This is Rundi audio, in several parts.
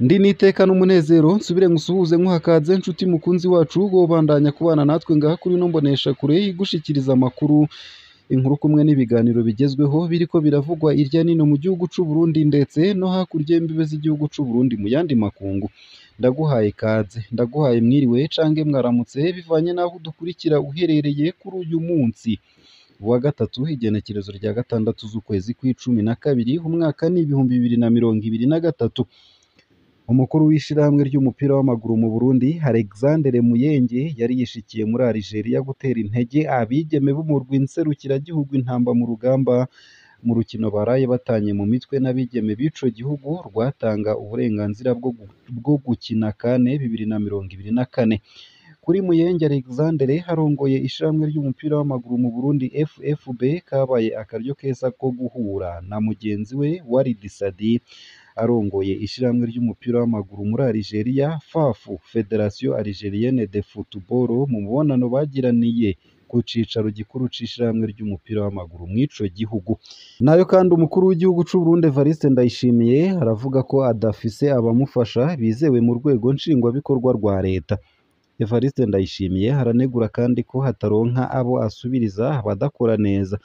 Ndi n'iteka n'umunezero nsubire ngusuhuze nkuhakaze nshuti mukunzi wacu wobandanya kubana natwe ngaha kuri ino mboneshakure igushikiriza amakuru, inkuru kumwe n'ibiganiro bigezweho biriko biravugwa irya nino mu gihugu c'u Burundi ndetse no hakurya y'imbibe z'igihugu c'u Burundi mu yandi makungu. Ndaguhaye ikaze, ndaguhaye mwiriwe cange mwaramutse bivanye n'aho udukurikira uherereye kuri uyu munsi wa gatatu igenekerezo rya gatandatu z'ukwezi kw'icumi na kabiri umwaka ni 2023. Umukuru w'ishirahamwe ry'umupira w'amaguru mu Burundi Alexandre Muyenge yari yishikiye muri Algeria gutera intege abigeme b'umurwi nserukiragihugu Intamba mu rugamba mu rukino baraye batanye mu mitwe n'abigeme b'ico gihugu rwatanga uburenganzira bwo gukina kane 2024. Kuri Muyenge Alexandre harongoye ishirahamwe ry'umupira w'amaguru mu Burundi FFB kabaye akaryo keza ko guhura na mugenzi we Walid Sadi arongoye ishirahamwe ry'umupira w'amaguru muri Algeria FAFU Federation Algérienne de Football mu mubonano bagiraniye ku cicaro gikuru c'ishirahamwe ry'umupira w'amaguru mw'ico gihugu. Nayo kandi umukuru w'igihugu c'u Burundi Evariste Ndayishimiye aravuga ko adafise abamufasha bizewe mu rwego nshingwabikorwa rwa leta. Evariste Ndayishimiye haranegura kandi ko hataronka abo asubiriza abadakora neza,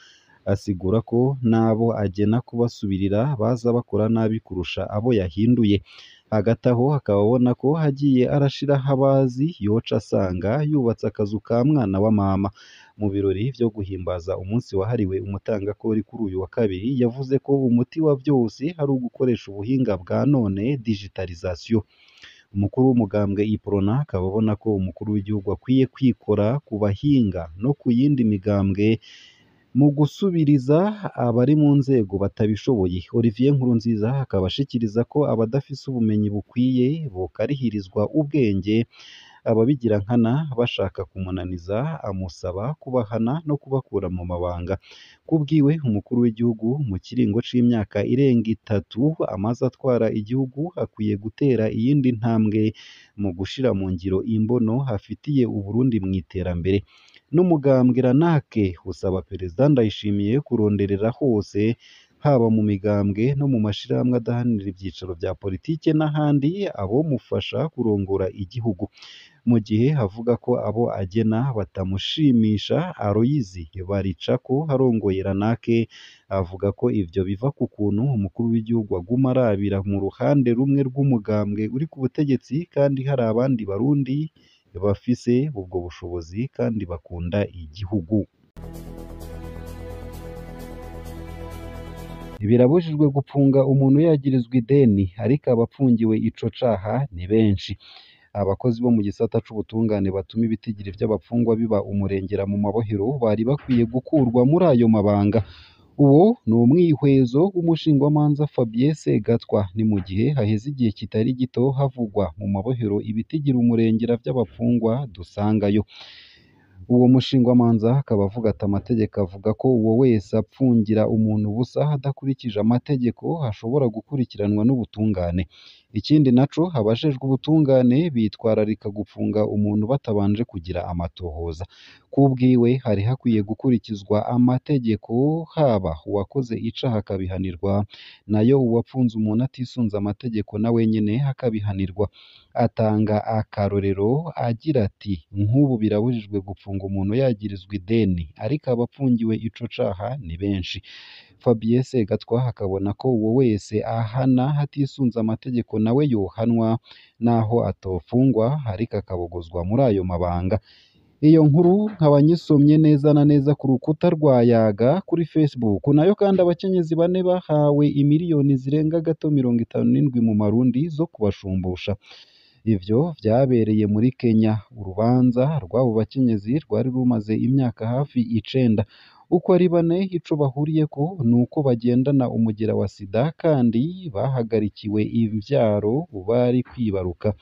asigura ko nabo agena kubasubirira baza bakora nabi kurusha abo yahinduye. Hagati aho akaba abona ko hagiye arashiraho abazi yoca asanga yubatse akazu ka mwana wa mama. Mu birori vyo guhimbaza umunsi wahariwe umutangakori kuri uyu wa kabiri yavuze ko umuti wa vyose ari ugukoresha ubuhinga bwa none digitalisation. Umukuru w'umugambwe Iprona akaba abona ko umukuru w'igihugu akwiye kwikora ku bahinga no ku yindi migambwe mu gusubiriza abari mu nzego batabishoboye. Olivier Nkurunziza akaba ashikiriza ko abadafise ubumenyi bukwiye bokarihirizwa ubwenge, ababigira nkana bashaka kumunaniza amusaba kubahana no kubakura mu mabanga. Kubwiwe umukuru w'igihugu mu kiringo c'imyaka irenga 3 amaze atwara igihugu akwiye gutera iyindi ntambwe mu gushira mu ngiro imbono hafitiye Uburundi mu iterambere. N'umugambwe Ranake usaba Perezida Ndayishimiye kuronderera hose haba mu migambwe no mu mashirahamwe adahanira ivyicaro vya politike n'ahandi abomufasha kurongora igihugu. Mu gihe havuga ko abo agena batamushimisha, Aloyizi Baricako arongoye Ranake avuga ko ivyo biva ku kuntu umukuru w'igihugu aguma arabira mu ruhande rumwe rw'umugambwe uri ku butegetsi kandi hari abandi barundi bafise ubwo bushobozi kandi bakunda igihugu. Birabujijwe gupfunga umuntu yagirizwa ideni, ariko abapfungiwe ico caha ni benshi. Abakozi bo mu gisata c'ubutungane batuma ibitigiri vy'abapfungwa biba umurengera mu mabohero bari bakwiye gukurwa muri ayo mabanga. Uwo ni umwihwezo w'umushingwamanza Fabien Segatwa. Ni mu gihe haheze igihe kitari gito havugwa mu mabohero ibitigira umurengera vy'abapfungwa dusangayo. Uwo mushingwamanza akaba avuga ati amategeko avuga ko uwo wese apfungira umuntu ubusa adakurikije amategeko ashobora gukurikiranwa n'ubutungane. Ikindi naco abajejwe ubutungane bitwararika gupfunga umuntu batabanje kugira amatohoza. Kubwiwe hari hakwiye gukurikizwa amategeko, haba uwakoze icaha akabihanirwa, nayo uwapfunze umuntu atisunze amategeko na wenyene akabihanirwa. Atanga akarorero agira ati nk'ubu birabujijwe gupfunga umuntu yagirizwa ideni, ariko abapfungiwe ico caha ni benshi. Fabien Segatwa akabona ko uwo wese ahana hatisunze amategeko nawe yohanwa naho atofungwa ariko akabogozwa muri ayo mabanga. Iyo nkuru nkaba nyisomye neza na neza ku rukuta rwa Yaga kuri Facebook. Nayo kandi abakenyezi 4 bahawe imiliyoni zirenga gato 57 mu marundi zo kubashumbusha. Ivyo vyabereye muri Kenya. Urubanza rw'abo bakenyezi rwari rumaze imyaka hafi 9. Uko ari 4 ico bahuriyeko nuko bagendana umugera wa sida kandi bahagarikiwe imvyaro bari kwibaruka.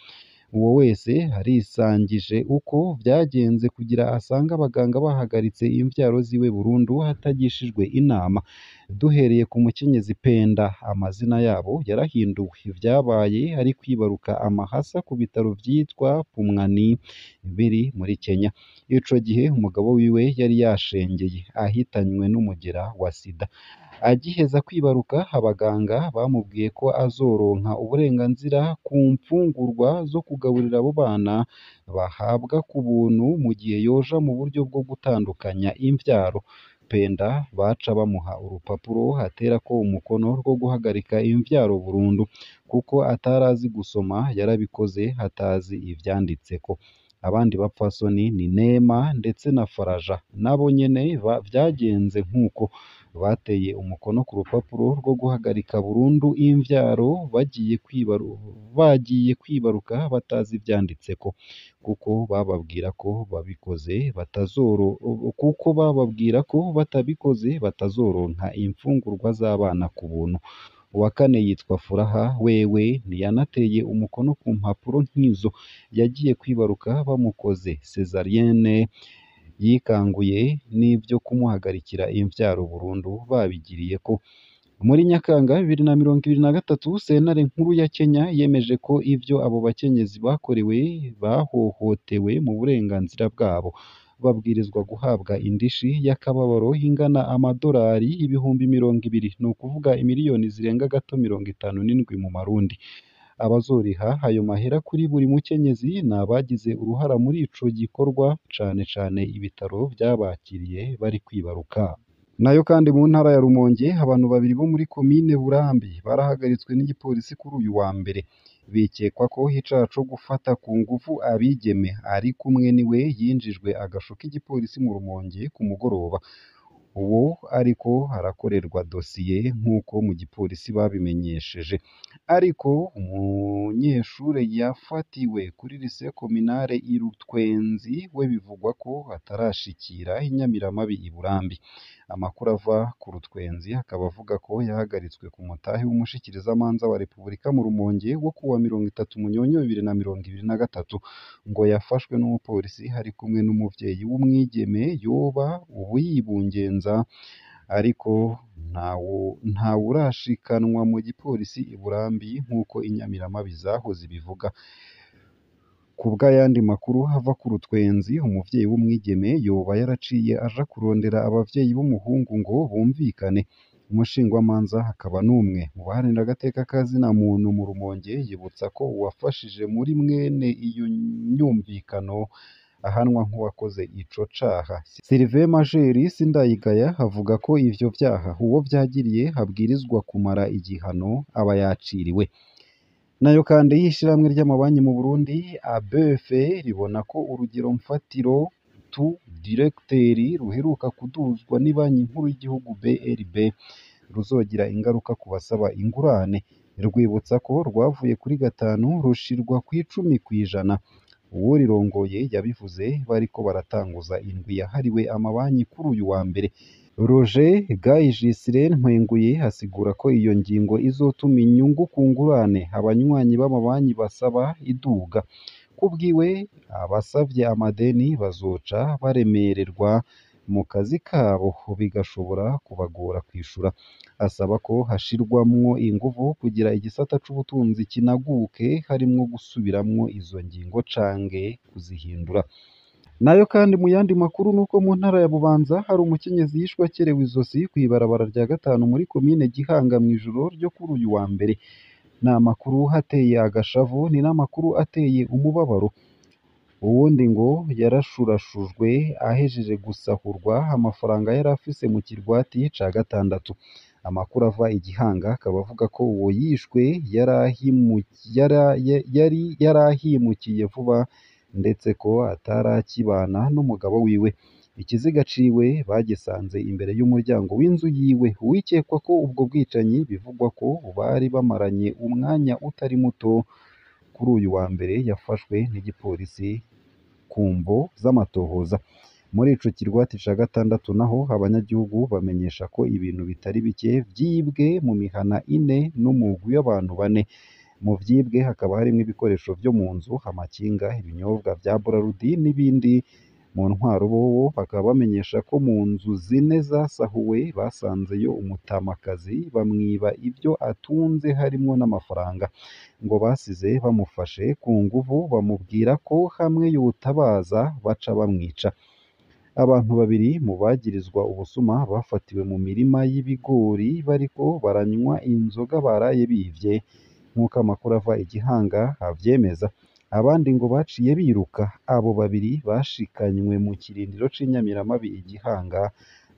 Uwo wese arisangije uko vyagenze kugira asanga abaganga bahagaritse imvyaro ziwe burundu hatagishijwe inama. Duhereye ku mukenyezi Penda, amazina yabo yarahinduwe. Vyabaye ari kwibaruka amahasa ku bitaro vyitwa Pumwani biri muri Kenya. Ico gihe umugabo wiwe yari yashengeye ahitanywe n'umugera wa sida. Agiheza kwibaruka abaganga bamubwiye ko azoronka uburenganzira ku mfungurwa zo kugaburira abo bana bahabwa ku buntu mu gihe yoja mu buryo bwo gutandukanya imvyaro. Penda baca bamuha urupapuro aterako umukono rwo guhagarika imvyaro burundu, kuko atarazi gusoma yarabikoze atazi ivyanditseko. Abandi bapfasoni ni Neema ndetse na Faraja, nabo nyene vyagenze nk'uko bateye umukono ku rupapuro rwo guhagarika burundu imvyaro bagiye kwibaruka batazi ivyanditseko, kuko bababwira ko batabikoze batazoronka imfungurwa z'abana ku buntu. Uwa kane yitwa Furaha, wewe ntiyanateye umukono ku mpapuro nk'izo, yagiye kwibaruka bamukoze cesarienne, yikanguye n'ivyo kumuhagarikira imvyaro burundu babigiriyeko. Muri Nyakanga 2023 sentare nkuru ya Kenya yemeje ko ivyo abo bakenyezi bahohotewe mu burenganzira bwabo, babwirizwa guhabwa indishi y'akababaro ingana amadolari ibihumbi 200, ni ukuvuga imiliyoni zirenga gato 57 mu marundi. Abazoriha ayo mahera kuri buri mukenyezi ni abagize uruhara muri ico gikorwa, cane cane ibitaro vyabakiriye bari kwibaruka. Nayo kandi mu ntara ya Rumonge abantu babiri bo muri komine Burambi barahagaritswe n'igipolisi kuri uyu wa mbere, bikekwa ko icaha co gufata ku nguvu abigeme ari kumwe niwe yinjijwe agasho k'igipolisi mu Rumonge ku mugoroba. Uwo ariko harakorerwa dosiye nk'uko mu gipolisi babimenyesheje, ariko umunyeshure yafatiwe kuri lycée communale i Rutwenzi we bivugwa ko atarashikira i Nyamiramabi i Burambi. Amakuru ava ku Rutwenzi akaba avuga ko yahagaritswe ku mutahe w'umushikirizamanza wa Repubulika mu Rumonge wo kuwa 30 Munyonyo 2023, ngo yafashwe n'umupolisi hari kumwe n'umuvyeyi w'umwigeme yoba yibungenza, ariko ntawurashikanwa mu gipolisi i Burambi nk'uko Inyamiramabi zahoze bivuga. Ku bw'ayandi makuru hava ku Rutwenzi, umuvyeyi w'umwigeme yoba yaraciye aja kurondera abavyeyi b'umuhungu ngo bumvikane. Umushingwamanza hakaba n'umwe mu baharanira agateka ka zina muntu mu Rumonge yibutsa ko uwafashije muri mwene iyo myumvikano ahanwa nk'uwakoze ico caha. Sylvain Majeri Sindayigaya avuga ko ivyo vyaha uwo vyagiriye habwirizwa kumara igihano aba yaciriwe. Nayo kandi y'ishirahamwe ry'amabanki mu Burundi ABF ribona ko urugero mfatiro tu directeri ruheruka kuduzwa n'ibanki nkuru y'igihugu BRB ruzogira ingaruka ku basaba ingurane. Rwibutsa ko rwavuye kuri 5 rushirwa ku 10%. Uwo rirongoye yabivuze bariko baratanguza indwi yahariwe amabanki kuri uyu wa mbere. Roger Gayijisire Ntwenguye asigura ko iyo ngingo izotuma inyungu ku ngurane abanywanyi b'amabanki basaba iduga. Kubwiwe abasavye amadeni bazoca baremererwa mu kazi kabo, bigashobora kubagora kwishura. Asaba ko hashirwamwo inguvu kugira igisata c'ubutunzi kinaguke, harimwo gusubiramwo izo ngingo canke kuzihindura. Nayo kandi mu yandi makuru nuko mu ntara ya Bubanza hari umukenyezi yishwe akerewe izosi kw'ibarabara rya 5 muri komine Gihanga mw'ijoro ryo kuri uyu wa mbere. Ni amakuru hateye agashavu, ni n'amakuru ateye umubabaro. Uwundi ngo yarashurashujwe ahejeje gusahurwa amafaranga yari afise mu kirwati ca 6. Amakuru ava Igihanga akaba avuga ko uwo yishwe yarahimukiye vuba, ndetse ko atarakibana n'umugabo wiwe. Ikiziga ciwe bagisanze imbere y'umuryango w'inzu yiwe. Uwikekwa ko ubwo bwicanyi bivugwa ko bari bamaranye umwanya utari muto kuri uyu wa mbere yafashwe n'igipolisi ku mvo z'amatohoza. Muri ico kirwati ca 6 naho abanyagihugu bamenyesha ko ibintu bitari bike vyibwe mu mihana 4 n'umugwi w'abantu 4. Mu vyibwe hakaba harimwo ibikoresho vyo mu nzu, amakinga, ibinyobwa vya Braludi n'ibindi mu ntwaro bobo bakaba bamenyesha ko mu nzu zine zasahuwe basanzeyo umutamakazi bamwiba ibyo atunze harimwo n'amafaranga ngo basize bamufashe ku nguvu bamubwira ko hamwe yotabaza baca bamwica abantu babiri mu bagirizwa ubusuma bafatiwe mu mirima y'ibigori bariko baranywa inzoga baraye bivye nk'uko amakuru ava igihanga avyemeza abandi ngo baciye biruka abo babiri bashikanywe mu kirindiro c'inyamiramabi igihanga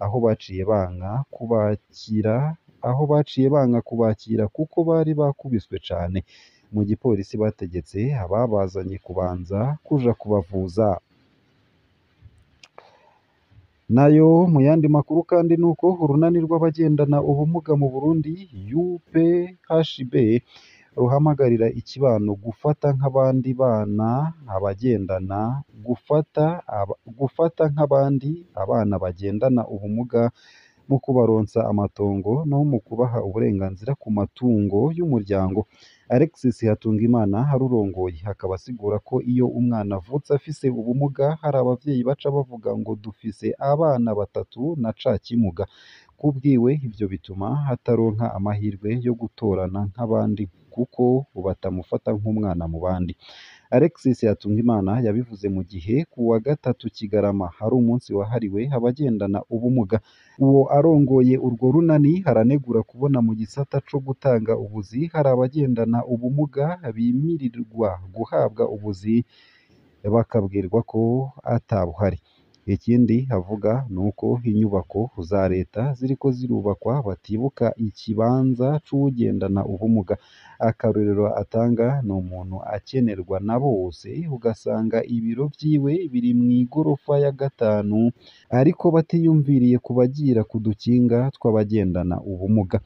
aho baciye banka kubakira kuko bari bakubiswe cane mu gipolisi bategetse ababazanye kubanza kuja kubavuza nayo mu yandi makuru kandi nuko urunani rw'abagendana ubumuga mu Burundi UPHB ruhamagarira ikibano gufata nk'abandi bana abagendana gufata nk'abandi abana bagendana ubumuga mu kubaronsa amatongo no mu kubaha uburenganzira ku matungo y'umuryango Alexis Hatungimana harurongoye hakaba asigura ko iyo umwana avutse afise ubumuga hari abavyeyi baca bavuga ngo dufise abana batatu na ca kimuga kubwiwe ivyo bituma hataronka amahirwe yo gutorana nk'abandi kuko batamufata nk'umwana mu bandi Alexis Hatungimana yabivuze mu gihe ku wa gatatu Kigarama hari umunsi wahariwe abagendana ubumuga uwo arongoye urwo runani haranegura kubona mu gisata co gutanga ubuzi hari abagendana ubumuga bimirirwa guhabwa ubuzi bakabwirwa ko atabuhari ikindi avuga nuko inyubako za leta ziriko zirubakwa batibuka ikibanza c'uwugendana ubumuga akarorero atanga ni umuntu akenerwa na bose ugasanga ibiro vyiwe biri mw'igorofa ya gatanu ariko batiyumviriye kubagira ku dukinga tw'abagendana ubumuga